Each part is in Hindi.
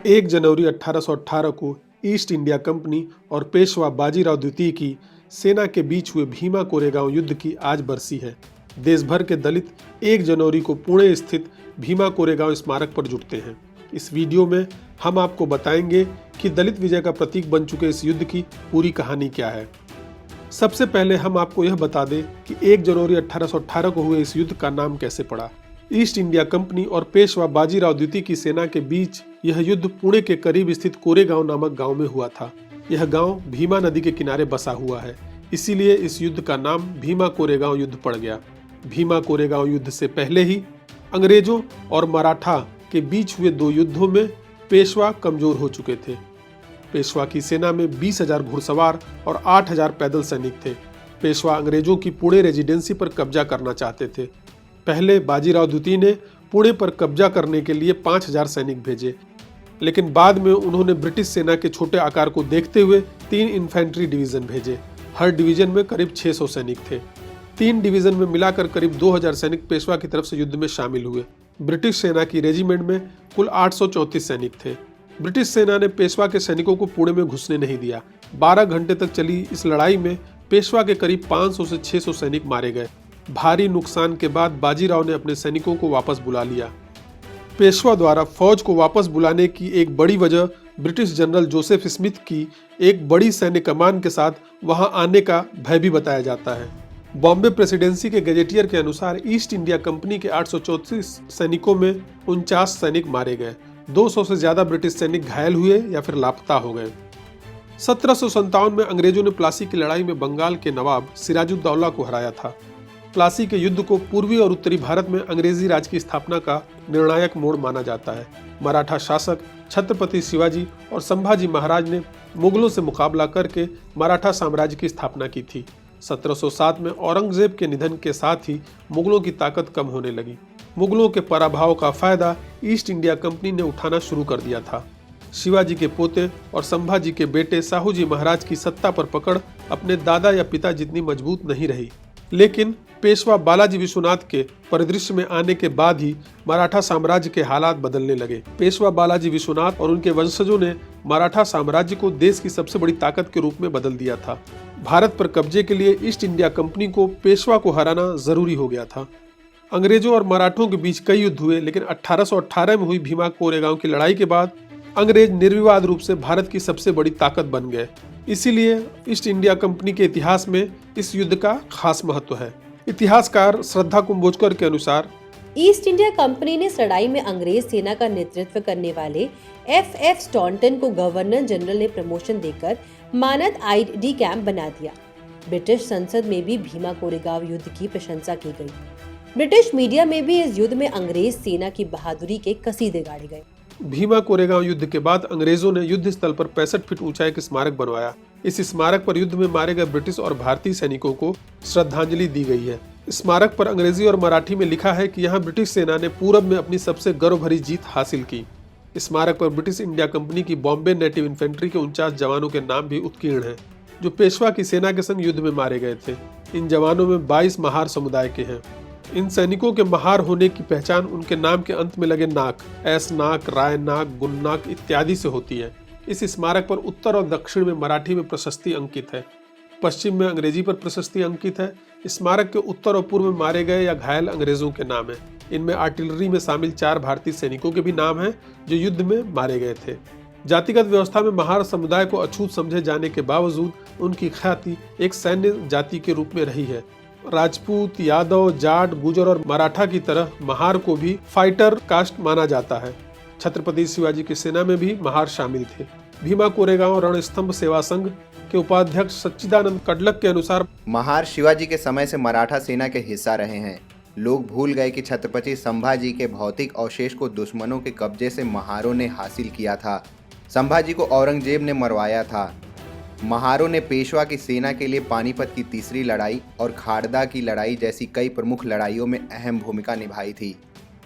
1 जनवरी 1818 को ईस्ट इंडिया कंपनी और पेशवा बाजीराव द्वितीय की सेना के बीच हुए भीमा कोरेगांव युद्ध की आज बरसी है। देश भर के दलित 1 जनवरी को पुणे स्थित भीमा कोरेगांव स्मारक पर जुटते हैं। इस वीडियो में हम आपको बताएंगे कि दलित विजय का प्रतीक बन चुके इस युद्ध की पूरी कहानी क्या है। सबसे पहले हम आपको यह बता दें कि 1 जनवरी 1818 को हुए इस युद्ध का नाम कैसे पड़ा। ईस्ट इंडिया कंपनी और पेशवा बाजीराव द्वितीय की सेना के बीच यह युद्ध पुणे के करीब स्थित कोरेगांव नामक गांव में हुआ था। यह गांव भीमा नदी के किनारे बसा हुआ है, इसीलिए इस युद्ध का नाम भीमा कोरेगांव युद्ध पड़ गया। भीमा कोरेगांव युद्ध से पहले ही अंग्रेजों और मराठा के बीच हुए 2 युद्धों में पेशवा कमजोर हो चुके थे। पेशवा की सेना में 20,000 घुड़सवार और 8,000 पैदल सैनिक थे। पेशवा अंग्रेजों की पुणे रेजिडेंसी पर कब्जा करना चाहते थे। पहले बाजीराव द्वितीय ने पुणे पर कब्जा करने के लिए 5,000 सैनिक भेजे, लेकिन बाद में उन्होंने ब्रिटिश सेना के छोटे आकार को देखते हुए 3 इन्फेंट्री डिवीजन भेजे। हर डिवीजन में करीब 600 सैनिक थे। 3 डिवीजन में मिलाकर करीब 2,000 सैनिक पेशवा की तरफ से युद्ध में शामिल हुए। ब्रिटिश सेना की रेजिमेंट में कुल 834 सैनिक थे। ब्रिटिश सेना ने पेशवा के सैनिकों को पुणे में घुसने नहीं दिया। 12 घंटे तक चली इस लड़ाई में पेशवा के करीब 500 से 600 सैनिक मारे गए। भारी नुकसान के बाद बाजीराव ने अपने सैनिकों को वापस बुला लिया। पेशवा द्वारा फौज को वापस बुलाने की एक बड़ी वजह ब्रिटिश जनरल जोसेफ स्मिथ की एक बड़ी सैन्य कमान के साथ वहां आने का भय भी बताया जाता है। बॉम्बे प्रेसिडेंसी के गजेटियर के अनुसार ईस्ट इंडिया कंपनी के 834 सैनिकों में 49 सैनिक मारे गए। 200 से ज्यादा ब्रिटिश सैनिक घायल हुए या फिर लापता हो गए। 1757 में अंग्रेजों ने प्लासी की लड़ाई में बंगाल के नवाब सिराजुद्दौला को हराया था। प्लासी के युद्ध को पूर्वी और उत्तरी भारत में अंग्रेजी राज की स्थापना का निर्णायक मोड़ माना जाता है। मराठा शासक छत्रपति शिवाजी और संभाजी महाराज ने मुगलों से मुकाबला करके मराठा साम्राज्य की स्थापना की थी। 1707 में औरंगजेब के निधन के साथ ही मुगलों की ताकत कम होने लगी। मुगलों के पराभव का फायदा ईस्ट इंडिया कंपनी ने उठाना शुरू कर दिया था। शिवाजी के पोते और संभाजी के बेटे साहूजी महाराज की सत्ता पर पकड़ अपने दादा या पिता जितनी मजबूत नहीं रही, लेकिन पेशवा बालाजी विश्वनाथ के परिदृश्य में आने के बाद ही मराठा साम्राज्य के हालात बदलने लगे। पेशवा बालाजी विश्वनाथ और उनके वंशजों ने मराठा साम्राज्य को देश की सबसे बड़ी ताकत के रूप में बदल दिया था। भारत पर कब्जे के लिए ईस्ट इंडिया कंपनी को पेशवा को हराना जरूरी हो गया था। अंग्रेजों और मराठों के बीच कई युद्ध हुए, लेकिन 1818 में हुई भीमा कोरेगांव की लड़ाई के बाद अंग्रेज निर्विवाद रूप से भारत की सबसे बड़ी ताकत बन गए। इसीलिए ईस्ट इंडिया कंपनी के इतिहास में इस युद्ध का खास महत्व है। इतिहासकार श्रद्धा कुंभोजकर के अनुसार ईस्ट इंडिया कंपनी ने इस लड़ाई में अंग्रेज सेना का नेतृत्व करने वाले F.F. स्टॉन्टन को गवर्नर जनरल ने प्रमोशन देकर मानद आईडी कैंप बना दिया। ब्रिटिश संसद में भी भीमा कोरेगांव युद्ध की प्रशंसा की गई। ब्रिटिश मीडिया में भी इस युद्ध में अंग्रेज सेना की बहादुरी के कसीदे गाड़े गए। भीमा कोरेगांव युद्ध के बाद अंग्रेजों ने युद्ध स्थल पर 65 फीट ऊंचा एक स्मारक बनवाया। इस स्मारक पर युद्ध में मारे गए ब्रिटिश और भारतीय सैनिकों को श्रद्धांजलि दी गई है। स्मारक पर अंग्रेजी और मराठी में लिखा है कि यहाँ ब्रिटिश सेना ने पूरब में अपनी सबसे गर्व भरी जीत हासिल की। स्मारक पर ब्रिटिश इंडिया कंपनी की बॉम्बे नेटिव इन्फेंट्री के 49 जवानों के नाम भी उत्कीर्ण हैं, जो पेशवा की सेना के संग युद्ध में मारे गए थे। इन जवानों में 22 महार समुदाय के हैं। इन सैनिकों के महार होने की पहचान उनके नाम के अंत में लगे नाक, एस नाक, राय नाक, गुन्नाक इत्यादि से होती है। इस स्मारक पर उत्तर और दक्षिण में मराठी में प्रशस्ति अंकित है। पश्चिम में अंग्रेजी पर प्रशस्ति अंकित है। स्मारक के उत्तर और पूर्व में मारे गए या घायल अंग्रेजों के नाम है। इनमें आर्टिलरी में शामिल 4 भारतीय सैनिकों के भी नाम हैं, जो युद्ध में मारे गए थे। जातिगत व्यवस्था में महार समुदाय को अछूत समझे जाने के बावजूद उनकी ख्याति एक सैन्य जाति के रूप में रही है। राजपूत, यादव, जाट, गुजर और मराठा की तरह महार को भी फाइटर कास्ट माना जाता है। छत्रपति शिवाजी की सेना में भी महार शामिल थे। भीमा कोरेगांव रणस्तंभ सेवा संघ के उपाध्यक्ष सच्चिदानंद कडलक के अनुसार महार शिवाजी के समय से मराठा सेना के हिस्सा रहे हैं। लोग भूल गए कि छत्रपति संभाजी के भौतिक अवशेष को दुश्मनों के कब्जे से महारों ने हासिल किया था। संभाजी को औरंगजेब ने मरवाया था। महारों ने पेशवा की सेना के लिए पानीपत की तीसरी लड़ाई और खाड़दा की लड़ाई जैसी कई प्रमुख लड़ाइयों में अहम भूमिका निभाई थी।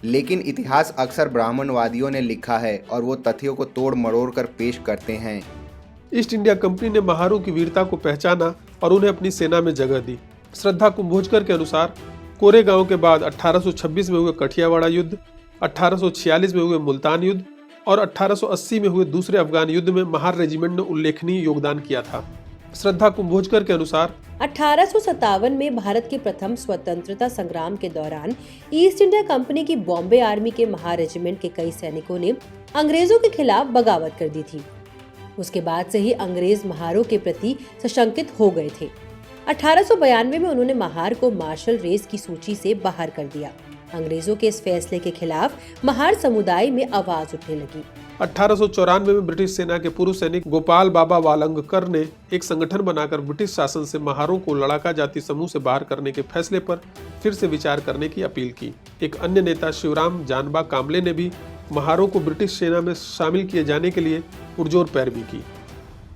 लेकिन इतिहास अक्सर ब्राह्मणवादियों ने लिखा है और वो तथ्यों को तोड़ मरोड़ कर पेश करते हैं। ईस्ट इंडिया कंपनी ने महारों की वीरता को पहचाना और उन्हें अपनी सेना में जगह दी। श्रद्धा कुंभोजकर के अनुसार कोरेगांव के बाद 1826 में हुए कठियावाड़ा युद्ध, 1846 में हुए मुल्तान युद्ध और 1880 में हुए दूसरे अफगान युद्ध में महार रेजिमेंट ने उल्लेखनीय योगदान किया था। श्रद्धा कुंभोजकर के अनुसार 1857 में भारत के प्रथम स्वतंत्रता संग्राम के दौरान ईस्ट इंडिया कंपनी की बॉम्बे आर्मी के महार रेजिमेंट के कई सैनिकों ने अंग्रेजों के खिलाफ बगावत कर दी थी। उसके बाद से ही अंग्रेज महारों के प्रति सशंकित हो गए थे। 1892 में उन्होंने महार को मार्शल रेस की सूची से बाहर कर दिया। अंग्रेजों के इस फैसले के खिलाफ महार समुदाय में आवाज उठने लगी। 1894 में ब्रिटिश सेना के पूर्व सैनिक गोपाल बाबा वालंगकर ने एक संगठन बनाकर ब्रिटिश शासन से महारों को लड़ाका जाति समूह से बाहर करने के फैसले पर फिर से विचार करने की अपील की। एक अन्य नेता शिवराम जानबा काम्बले ने भी महारों को ब्रिटिश सेना में शामिल किए जाने के लिए पुरजोर पैरवी की।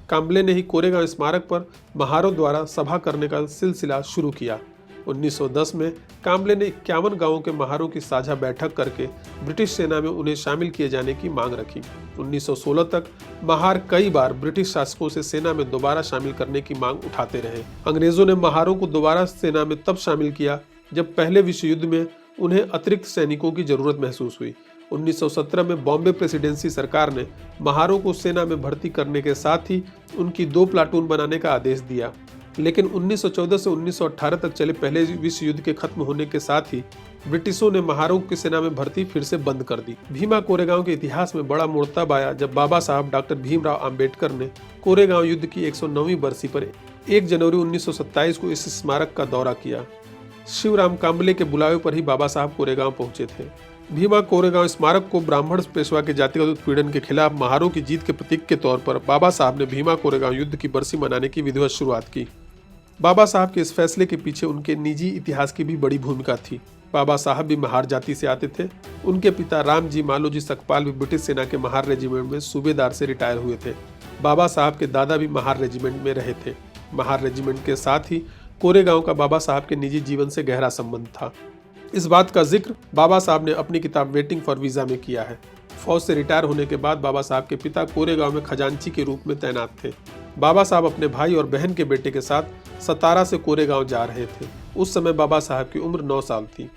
काम्बले ने ही कोरेगांव स्मारक पर महारों द्वारा सभा करने का सिलसिला शुरू किया। 1910 में काम्बले ने 51 गांवों के महारों की साझा बैठक करके ब्रिटिश सेना में उन्हें शामिल किए जाने की मांग रखी। 1916 तक महार कई बार ब्रिटिश शासकों से सेना में दोबारा शामिल करने की मांग उठाते रहे। अंग्रेजों ने महारों को दोबारा सेना में तब शामिल किया जब पहले विश्व युद्ध में उन्हें अतिरिक्त सैनिकों की जरूरत महसूस हुई। 1917 में बॉम्बे प्रेसिडेंसी सरकार ने महारों को सेना में भर्ती करने के साथ ही उनकी 2 प्लाटून बनाने का आदेश दिया। लेकिन 1914 से 1918 तक चले पहले विश्व युद्ध के खत्म होने के साथ ही ब्रिटिशों ने महारों की सेना में भर्ती फिर से बंद कर दी। भीमा कोरेगांव के इतिहास में बड़ा मोड़ तब आया जब बाबा साहब डॉक्टर भीमराव अंबेडकर ने कोरेगांव युद्ध की 109वीं बरसी पर 1 जनवरी 1927 को इस स्मारक का दौरा किया। शिवराम काम्बले के बुलावे पर ही बाबा साहब कोरेगांव पहुंचे थे। भीमा कोरेगांव स्मारक को ब्राह्मण पेशवा के जातिगत उत्पीड़न के खिलाफ महारों की जीत के प्रतीक के तौर पर बाबा साहब ने भीमा कोरेगांव युद्ध की बरसी मनाने की विधिवत शुरुआत की। बाबा साहब के इस फैसले के पीछे उनके निजी इतिहास की भी बड़ी भूमिका थी। बाबा साहब भी महार जाति से आते थे। उनके पिता रामजी मालोजी सकपाल भी ब्रिटिश सेना के महार रेजिमेंट में सूबेदार से रिटायर हुए थे। बाबा साहब के दादा भी महार रेजिमेंट में रहे थे। महार रेजिमेंट के साथ ही कोरेगांव का बाबा साहब के निजी जीवन से गहरा संबंध था। इस बात का जिक्र बाबा साहब ने अपनी किताब वेटिंग फॉर वीजा में किया है। फौज से रिटायर होने के बाद बाबा साहब के पिता कोरेगांव में खजांची के रूप में तैनात थे। बाबा साहब अपने भाई और बहन के बेटे के साथ सतारा से कोरेगांव जा रहे थे। उस समय बाबा साहब की उम्र 9 साल थी।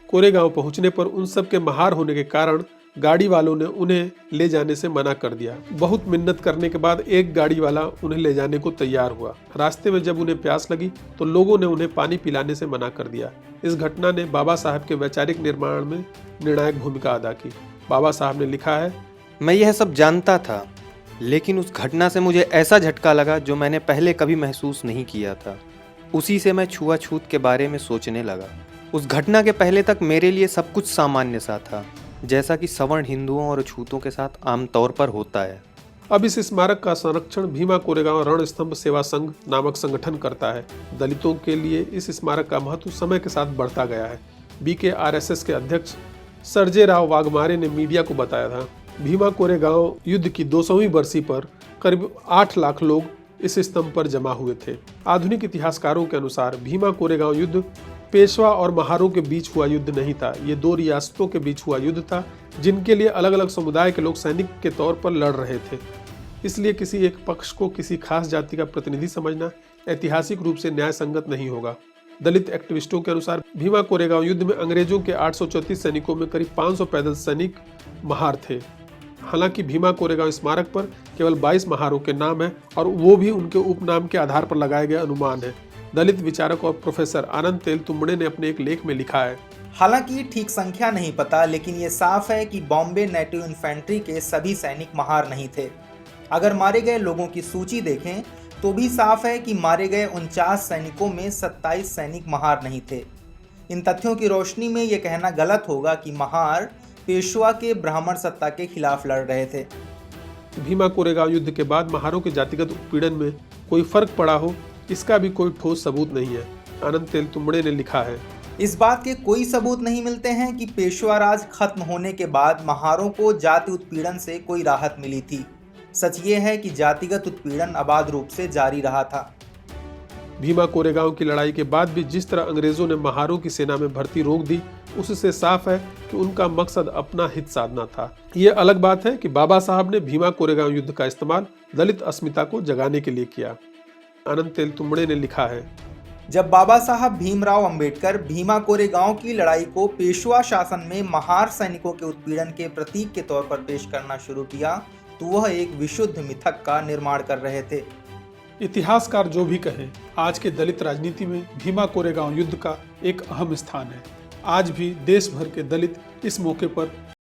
कोरेगांव पहुंचने पर उन सब के महार होने के कारण गाड़ी वालों ने उन्हें ले जाने से मना कर दिया। बहुत मिन्नत करने के बाद एक गाड़ी वाला उन्हें ले जाने को तैयार हुआ। रास्ते में जब उन्हें प्यास लगी तो लोगों ने उन्हें पानी पिलाने से मना कर दिया। इस घटना ने बाबा साहब के वैचारिक निर्माण में निर्णायक भूमिका अदा की। बाबा साहब ने लिखा है, मैं यह सब जानता था, लेकिन उस घटना से मुझे ऐसा झटका लगा जो मैंने पहले कभी महसूस नहीं किया था। उसी से मैं छुआछूत के बारे में सोचने लगा। उस घटना के पहले तक मेरे लिए सब कुछ सामान्य सा था, जैसा कि सवर्ण हिंदुओं और अछूतों के साथ आमतौर पर होता है। अब इस स्मारक का संरक्षण भीमा कोरेगांव रणस्तंभ सेवा संघ नामक संगठन करता है। दलितों के लिए इस स्मारक का महत्व समय के साथ बढ़ता गया है। BKRSS के अध्यक्ष सर्जे राव वाघमारे ने मीडिया को बताया था, भीमा कोरेगांव युद्ध की 200वीं बरसी पर करीब 8 लाख लोग इस स्तंभ पर जमा हुए थे। आधुनिक इतिहासकारों के अनुसार भीमा कोरेगांव युद्ध पेशवा और महारों के बीच हुआ युद्ध नहीं था। ये 2 रियासतों के बीच हुआ युद्ध था, जिनके लिए अलग अलग समुदाय के लोग सैनिक के तौर पर लड़ रहे थे। इसलिए किसी एक पक्ष को किसी खास जाति का प्रतिनिधि समझना ऐतिहासिक रूप से न्याय संगत नहीं होगा। दलित एक्टिविस्टों के अनुसार भीमा कोरेगांव युद्ध में अंग्रेजों के 834 सैनिकों में करीब 500 पैदल सैनिक महार थे। हालांकि भीमा कोरेगांव स्मारक पर केवल 22 महारों के नाम है और वो भी उनके उपनाम के आधार पर लगाए गए अनुमान है। दलित विचारक और प्रोफेसर आनंद तेलतुंबड़े ने अपने एक लेख में लिखा है, हालांकि ठीक संख्या नहीं पता, लेकिन ये साफ है कि बॉम्बे नेटिव इन्फेंट्री के सभी सैनिक महार नहीं थे। अगर मारे गए लोगों की सूची देखें तो भी साफ है कि मारे गए 49 सैनिकों में 27 सैनिक महार नहीं थे। इन तथ्यों की रोशनी में ये कहना गलत होगा कि महार पेशवा के ब्राह्मण सत्ता के खिलाफ लड़ रहे थे। भीमा कोरेगांव युद्ध के बाद महारों के जातिगत उत्पीड़न में कोई फर्क पड़ा हो, इसका भी कोई ठोस सबूत नहीं है। आनंद तेलतुंबड़े ने लिखा है, इस बात के कोई सबूत नहीं मिलते हैं कि पेशवा राज खत्म होने के बाद महारों को जाति उत्पीड़न से कोई राहत मिली थी। सच ये है कि जातिगत उत्पीड़न अबाध रूप से जारी रहा था। भीमा कोरेगांव की लड़ाई के बाद भी जिस तरह अंग्रेजों ने महारों की सेना में भर्ती रोक दी, उससे साफ है कि उनका मकसद अपना हित साधना था। ये अलग बात है कि बाबा साहब ने भीमा कोरेगांव युद्ध का इस्तेमाल दलित अस्मिता को जगाने के लिए किया। आनंद तेलतुंबड़े ने लिखा है, जब बाबा साहब भीमराव अंबेडकर भीमा कोरेगांव की लड़ाई को पेशवा शासन में महार सैनिकों के उत्पीड़न के प्रतीक के तौर पर पेश करना शुरू किया तो वह एक विशुद्ध मिथक का निर्माण कर रहे थे। इतिहासकार जो भी कहें, आज के दलित राजनीति में भीमा कोरेगांव युद्ध का एक अहम स्थान है। आज भी देश भर के दलित इस मौके पर